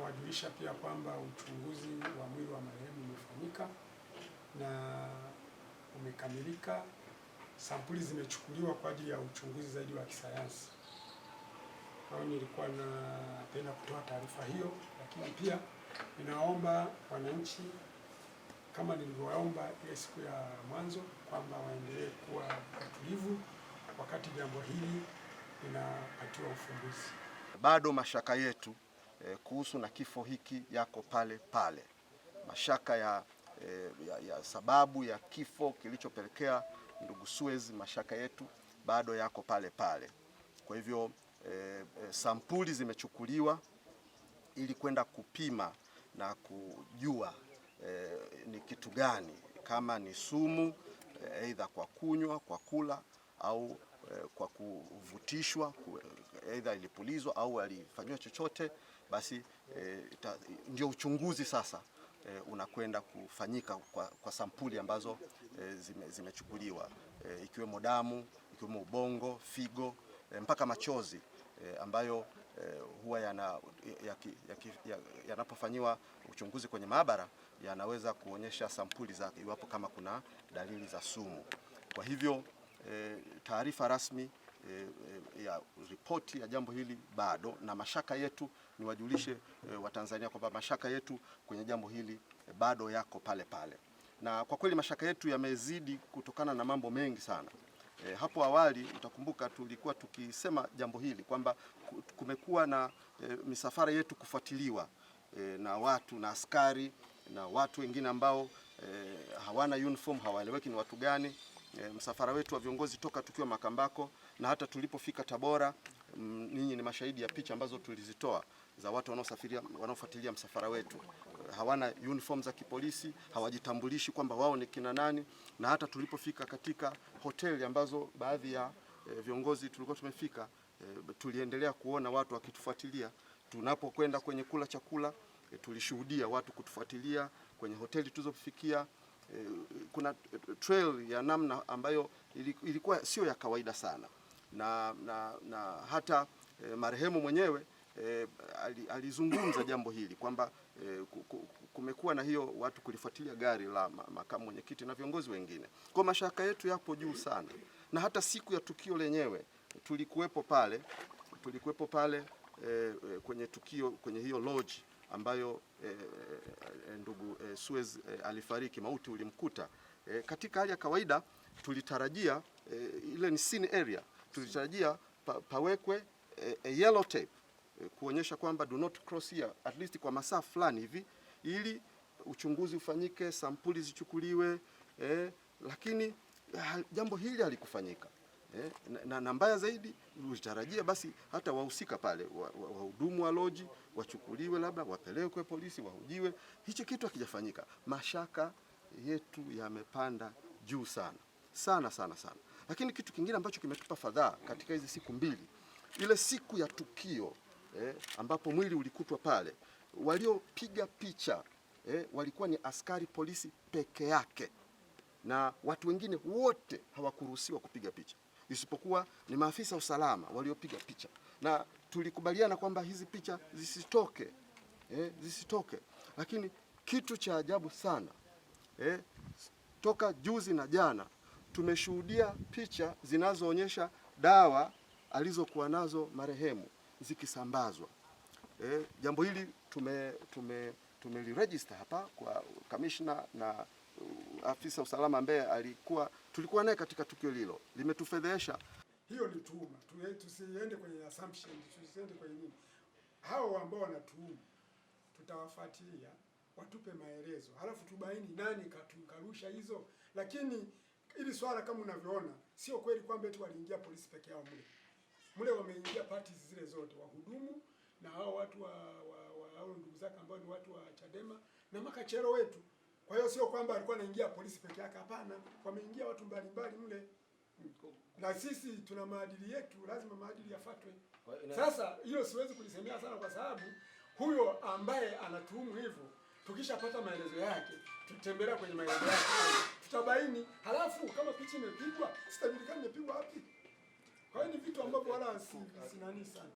nawajulisha pia kwamba uchunguzi wa mwili wa marehemu umefanyika na umekamilika. Sampuli zimechukuliwa kwa ajili ya uchunguzi zaidi wa kisayansi. Kwa hiyo nilikuwa napenda kutoa taarifa hiyo, lakini pia ninaomba wananchi kama nilivyowaomba ile siku ya mwanzo kwamba waendelee kuwa watulivu wakati jambo hili linapatiwa ufumbuzi. Bado mashaka yetu kuhusu na kifo hiki yako pale pale. Mashaka ya sababu ya kifo kilichopelekea ndugu Suez, mashaka yetu bado yako pale pale. Kwa hivyo sampuli zimechukuliwa ili kwenda kupima na kujua ni kitu gani, kama ni sumu aidha kwa kunywa, kwa kula au kwa kuvutishwa, aidha ilipulizwa au alifanywa chochote, basi ndio uchunguzi sasa unakwenda kufanyika kwa sampuli ambazo zimechukuliwa, ikiwemo damu, ikiwemo ubongo, figo, mpaka machozi ambayo huwa yanapofanyiwa uchunguzi kwenye maabara yanaweza kuonyesha sampuli zake iwapo kama kuna dalili za sumu. Kwa hivyo taarifa rasmi ya ripoti ya jambo hili bado, na mashaka yetu niwajulishe Watanzania kwamba mashaka yetu kwenye jambo hili bado yako pale pale, na kwa kweli mashaka yetu yamezidi kutokana na mambo mengi sana. Hapo awali utakumbuka tulikuwa tukisema jambo hili kwamba kumekuwa na misafara yetu kufuatiliwa na watu na askari na watu wengine ambao hawana uniform, hawaeleweki ni watu gani. Msafara wetu wa viongozi toka tukiwa Makambako na hata tulipofika Tabora, ninyi ni mashahidi ya picha ambazo tulizitoa za watu wanaofuatilia msafara wetu. Hawana uniform za kipolisi, hawajitambulishi kwamba wao ni kina nani, na hata tulipofika katika hoteli ambazo baadhi ya viongozi tulikuwa tumefika, tuliendelea kuona watu wakitufuatilia. Tunapokwenda kwenye kula chakula, tulishuhudia watu kutufuatilia kwenye hoteli tulizofikia. Kuna trail ya namna ambayo ilikuwa sio ya kawaida sana, na hata marehemu mwenyewe alizungumza jambo hili kwamba kumekuwa na hiyo watu kulifuatilia gari la makamu mwenyekiti na viongozi wengine. Kwa mashaka yetu yapo juu sana, na hata siku ya tukio lenyewe tulikuwepo pale kwenye tukio, kwenye hiyo lodge ambayo ndugu Suez alifariki, mauti ulimkuta. Katika hali ya kawaida tulitarajia ile ni scene area, tulitarajia pawekwe a yellow tape kuonyesha kwamba do not cross here at least kwa masaa fulani hivi, ili uchunguzi ufanyike, sampuli zichukuliwe, lakini jambo hili halikufanyika. Na mbaya zaidi ulitarajia basi hata wahusika pale wahudumu wa loji wachukuliwe, labda wapelekwe polisi wahojiwe. Hicho kitu hakijafanyika. Mashaka yetu yamepanda juu sana sana sana sana. Lakini kitu kingine ambacho kimetupa fadhaa katika hizi siku mbili, ile siku ya tukio ambapo mwili ulikutwa pale, waliopiga picha walikuwa ni askari polisi peke yake, na watu wengine wote hawakuruhusiwa kupiga picha isipokuwa ni maafisa usalama waliopiga picha, na tulikubaliana kwamba hizi picha zisitoke. Lakini kitu cha ajabu sana, toka juzi na jana tumeshuhudia picha zinazoonyesha dawa alizokuwa nazo marehemu zikisambazwa. Jambo hili tumeliregister hapa kwa kamishna na afisa usalama ambaye tulikuwa naye katika tukio hilo. Limetufedhesha. Hiyo ni tuhuma. Tusiende kwenye assumption, tusiende kwenye nini. Hao ambao wanatuhumu tutawafuatilia, watupe maelezo, halafu tubaini nani karusha hizo. Lakini ili swala kama unavyoona, sio kweli kwamba eti waliingia polisi peke yao mule wameingia parties zile zote, wahudumu na hao watu hao ndugu zake ambao ni watu wa Chadema na makachero wetu. Kwa hiyo sio kwamba alikuwa anaingia polisi peke yake, hapana, wameingia watu mbalimbali mle. Na sisi tuna maadili yetu, lazima maadili yafuatwe. Sasa hilo siwezi kulisemea sana kwa sababu huyo ambaye anatuhumu hivyo, tukishapata maelezo yake, tutembelea kwenye maelezo yake, tutabaini. Halafu kama picha imepigwa, sitajulikana imepigwa wapi. Kwa hiyo ni vitu ambavyo wala sinani sana.